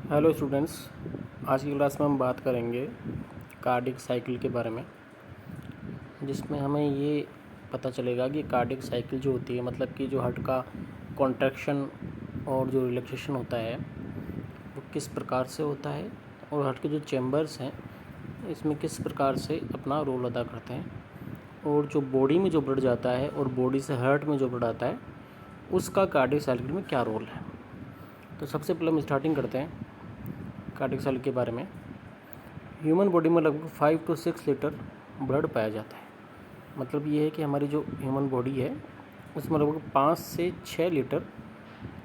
Hello students, आज की class में हम बात करेंगे कार्डिक साइकिल के बारे में, जिसमें हमें ये पता चलेगा कि कार्डिक साइकिल जो होती है मतलब कि जो हार्ट का कॉन्ट्रैक्शन और जो रिलैक्सेशन होता है वो किस प्रकार से होता है और हार्ट के जो चैम्बर्स हैं इसमें किस प्रकार से अपना रोल अदा करते हैं, और जो बॉडी में जो ब्लड जाता है और बॉडी से हार्ट में जो ब्लड आता है उसका कार्डिक साइकिल में क्या रोल है। तो सबसे पहले हम स्टार्टिंग करते हैं कार्डिक साइकिल के बारे में। ह्यूमन बॉडी में लगभग 5 to 6 लीटर ब्लड पाया जाता है। मतलब ये है कि हमारी जो ह्यूमन बॉडी है उसमें लगभग 5 से 6 लीटर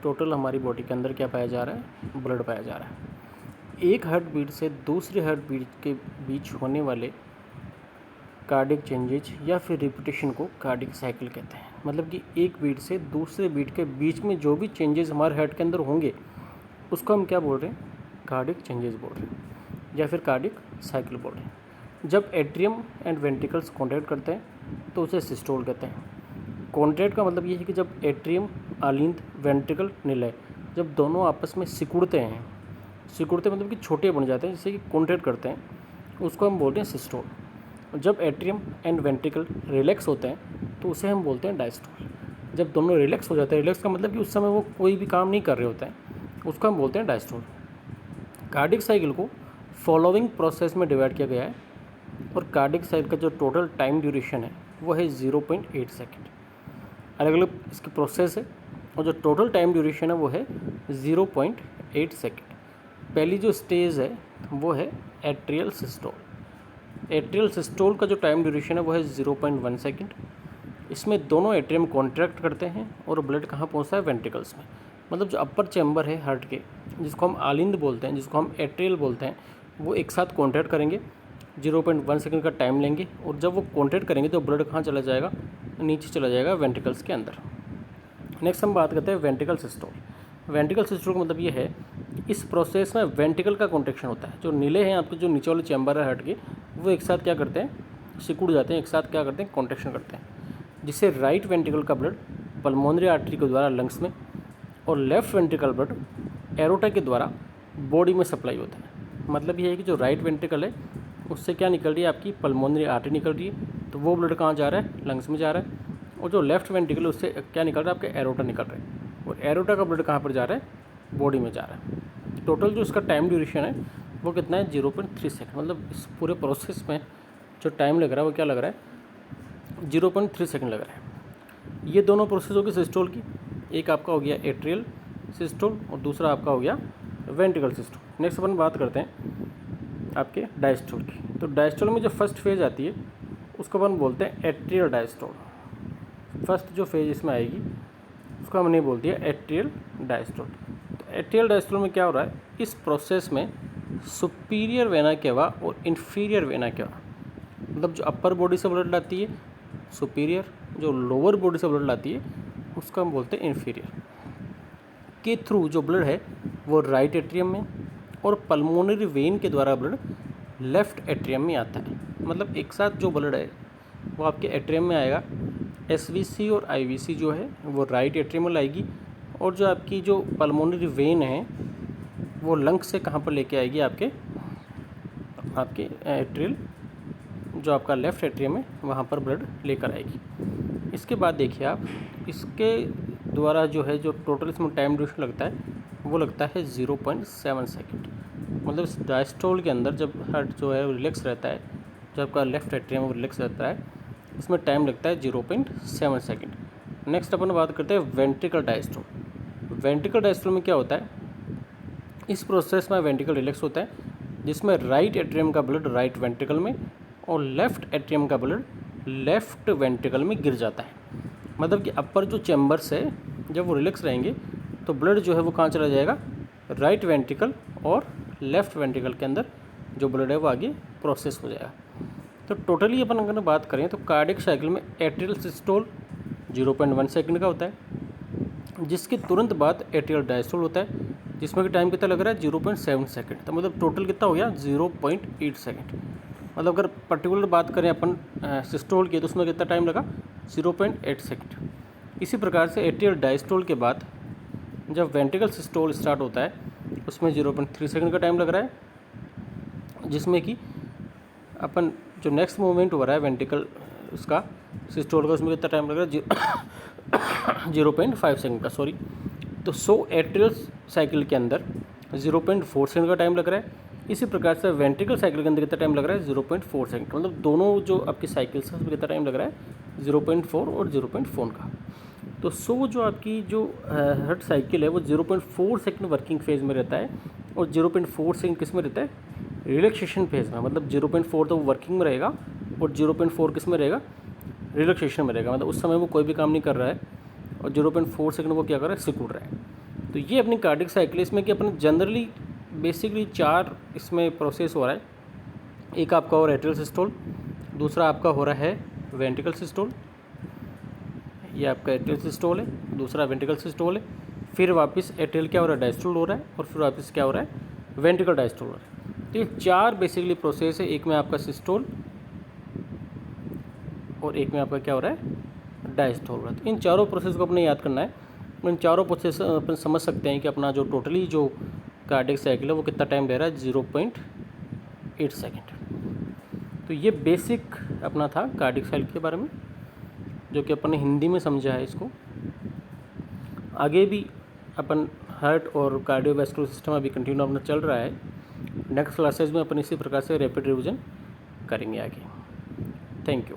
टोटल हमारी बॉडी के अंदर क्या पाया जा रहा है, ब्लड पाया जा रहा है। एक हार्ट बीट से दूसरे हार्ट बीट के बीच होने वाले कार्डिक चेंजेज या फिर रिपीटेशन को कार्डिक साइकिल कहते हैं। मतलब कि एक बीट से दूसरे बीट के बीच में जो भी चेंजेस हमारे हार्ट के अंदर होंगे उसको हम क्या बोल रहे हैं, कार्डिक चेंजेस बोल रहे हैं या फिर कार्डिक साइकिल बोल रहे हैं। जब एट्रियम एंड वेंट्रिकल्स कॉन्ट्रैक्ट करते हैं तो उसे सिस्टोल कहते हैं। कॉन्ट्रैक्ट का मतलब ये है कि जब एट्रियम, आलिंद, वेंट्रिकल, निलय जब दोनों आपस में सिकुड़ते मतलब कि छोटे बन जाते हैं, जैसे कि कॉन्ट्रैक्ट करते हैं, उसको हम बोलते हैं सिस्टोल। जब एट्रियम एंड वेंट्रिकल रिलैक्स होते हैं तो उसे हम बोलते हैं डायस्टोल। जब दोनों रिलैक्स हो जाते हैं, रिलैक्स का मतलब कि उस समय वो कोई भी काम नहीं कर रहे होते हैं, उसको हम बोलते हैं डायस्टोल। कार्डिक साइकिल को फॉलोइंग प्रोसेस में डिवाइड किया गया है और कार्डिक साइकिल का जो टोटल टाइम ड्यूरेशन है वो है 0.8 सेकेंड। अलग अलग इसकी प्रोसेस है और जो टोटल टाइम ड्यूरेशन है वो है 0.8 सेकेंड। पहली जो स्टेज है वो है एट्रियल सिस्टोल। एट्रियल सिस्टोल का जो टाइम ड्यूरेशन है वो है 0.1 सेकेंड। इसमें दोनों एट्रियम कॉन्ट्रैक्ट करते हैं और ब्लड कहाँ पहुँचता है, वेंट्रिकल्स में। मतलब जो अपर चैम्बर है हार्ट के, जिसको हम आलिंद बोलते हैं, जिसको हम एट्रियल बोलते हैं, वो एक साथ कॉन्ट्रैक्ट करेंगे, 0.1 सेकंड का टाइम लेंगे और जब वो कॉन्ट्रैक्ट करेंगे तो ब्लड कहाँ चला जाएगा, नीचे चला जाएगा वेंट्रिकल्स के अंदर। नेक्स्ट हम बात करते हैं वेंट्रिकल सिस्टोल। वेंट्रिकल सिस्टोल का मतलब ये है कि इस प्रोसेस में वेंट्रिकल का कॉन्ट्रैक्शन होता है। जो नीले हैं आपके, जो नीचे वाले चैम्बर है हार्ट के, वो एक साथ क्या करते हैं, सिकुड़ जाते हैं, एक साथ क्या करते हैं, कॉन्ट्रैक्शन करते हैं, जिससे राइट वेंट्रिकल का ब्लड पल्मोनरी आर्टरी के द्वारा लंग्स में और लेफ्ट वेंट्रिकल ब्लड एरोटा के द्वारा बॉडी में सप्लाई होता है। मतलब ये है कि जो राइट वेंट्रिकल है उससे क्या निकल रही है, आपकी पल्मोनरी आर्टरी निकल रही है, तो वो ब्लड कहाँ जा रहा है, लंग्स में जा रहा है। और जो लेफ्ट वेंट्रिकल है उससे क्या निकल रहा है, आपके एरोटा निकल रहा है, और एरोटा का ब्लड कहाँ पर जा रहा है, बॉडी में जा रहा है। टोटल जो इसका टाइम ड्यूरेशन है वो कितना है, 0.3 सेकेंड। मतलब इस पूरे प्रोसेस में जो टाइम लग रहा है वो क्या लग रहा है, 0.3 सेकेंड लग रहा है। ये दोनों प्रोसेस होगी सिस्टोल की। एक आपका हो गया एट्रियल सिस्टोल और दूसरा आपका हो गया वेंट्रिकल सिस्टोल। नेक्स्ट अपन बात करते हैं आपके डायस्टोल की। तो डायस्टोल में जो फर्स्ट फेज आती है उसको अपन बोलते हैं एट्रियल डायस्टोल। फर्स्ट जो फेज इसमें आएगी उसको हमने बोलती है एट्रियल डायस्टोल। तो एट्रियल डायस्टोल में क्या हो रहा है, इस प्रोसेस में सुपीरियर वेना केवा और इन्फीरियर वेना केवा, मतलब जो अपर बॉडी से ब्लड लाती है सुपीरियर, जो लोअर बॉडी से ब्लड लाती है उसको हम बोलते हैं इन्फीरियर, के थ्रू जो ब्लड है वो राइट एट्रियम में और पल्मोनरी वेन के द्वारा ब्लड लेफ्ट एट्रियम में आता है। मतलब एक साथ जो ब्लड है वो आपके एट्रियम में आएगा, एसवीसी और आईवीसी जो है वो राइट एट्रियम में लाएगी, और जो आपकी जो पल्मोनरी वेन है वो लंग्स से कहाँ पर लेके आएगी, आपके एट्रियल, जो आपका लेफ्ट एट्रियम है वहाँ पर ब्लड लेकर आएगी। इसके बाद देखिए आप, इसके द्वारा जो है जो टोटल इसमें टाइम ड्यूरेशन लगता है वो लगता है 0.7 सेकेंड। मतलब इस डायस्टोल के अंदर जब हार्ट जो है रिलैक्स रहता है, जब आपका लेफ्ट एट्रियम वो रिलैक्स रहता है, इसमें टाइम लगता है 0.7 सेकेंड। नेक्स्ट अपन बात करते हैं वेंट्रिकल डायस्टोल। वेंट्रिकल डायस्टोल में क्या होता है, इस प्रोसेस में वेंट्रिकल रिलैक्स होता है जिसमें राइट एट्रियम का ब्लड राइट वेंट्रिकल में और लेफ्ट एट्रियम का ब्लड लेफ्ट वेंट्रिकल में गिर जाता है। मतलब कि अपर जो चैम्बर्स है जब वो रिलैक्स रहेंगे तो ब्लड जो है वो कहाँ चला जाएगा, राइट वेंट्रिकल और लेफ्ट वेंट्रिकल के अंदर जो ब्लड है वो आगे प्रोसेस हो जाएगा। तो टोटली अपन अगर बात करें तो कार्डिक साइकिल में एट्रियल सिस्टोल 0.1 सेकेंड का होता है, जिसके तुरंत बाद एट्रियल डायस्टोल होता है जिसमें कि टाइम कितना लग रहा है, 0.7 सेकेंड। तो मतलब टोटल कितना हो गया, 0.8 सेकेंड। मतलब अगर पर्टिकुलर बात करें अपन सिस्टोल की तो उसमें कितना टाइम लगा, 0.8 सेकेंड। इसी प्रकार से एट्रियल डायस्टोल के बाद जब वेंट्रिकल सिस्टोल स्टार्ट होता है उसमें 0.3 सेकंड का टाइम लग रहा है, जिसमें कि अपन जो नेक्स्ट मूवमेंट हो रहा है वेंट्रिकल उसका सिस्टोल का, उसमें कितना टाइम लग रहा है 0.5 सेकंड का, सॉरी। तो 100 एट्रियल साइकिल के अंदर 0.4 सेकंड का टाइम लग रहा है। इसी प्रकार से वेंट्रिकल साइकिल के अंदर कितना टाइम लग रहा है 0.4 सेकंड, मतलब दोनों जो आपकी साइकिल्स हैं उसमें कितना टाइम लग रहा है 0.4 और 0.4 का। तो 100 जो आपकी जो हर्ट साइकिल है वो 0.4 सेकंड वर्किंग फेज में रहता है और 0.4 सेकंड किस में रहता है, रिलैक्सेशन फेज में। मतलब 0.4 तो वो वर्किंग में रहेगा और 0.4 किस में रहेगा, रिलैक्सेशन में रहेगा, मतलब उस समय वो कोई भी काम नहीं कर रहा है और 0.4 सेकंड वो क्या कर रहा है, सिकुड़ रहा है। तो ये अपनी कार्डियक साइकिल है। इसमें कि अपन जनरली बेसिकली 4 इसमें प्रोसेस हो रहा है। एक आपका हो रहा है एट्रियल सिस्टोल, दूसरा आपका हो रहा है वेंट्रिकल सिस्टोल, ये आपका एट्रियल सिस्टोल है, दूसरा वेंट्रिकल सिस्टोल है, फिर वापस एट्रियल क्या हो रहा है, डायस्टोल हो रहा है, और फिर वापस क्या हो रहा है, वेंट्रिकल डायस्टोल हो रहा है। तो ये 4 बेसिकली प्रोसेस है, एक में आपका सिस्टोल और एक में आपका क्या हो रहा है, डायस्टोल हो रहा है। तो इन चारों प्रोसेस को अपने याद करना है। इन चारों प्रोसेस अपन समझ सकते हैं कि अपना जो टोटली जो कार्डियक साइकिल है वो कितना टाइम ले रहा है, 0.8 सेकेंड। तो ये बेसिक अपना था कार्डियक साइकिल के बारे में, जो कि अपन ने हिंदी में समझा है इसको। आगे भी अपन हार्ट और कार्डियोवैस्कुलर सिस्टम अभी कंटिन्यू अपना चल रहा है। नेक्स्ट क्लासेज में अपन इसी प्रकार से रैपिड रिवीजन करेंगे आगे। Thank you.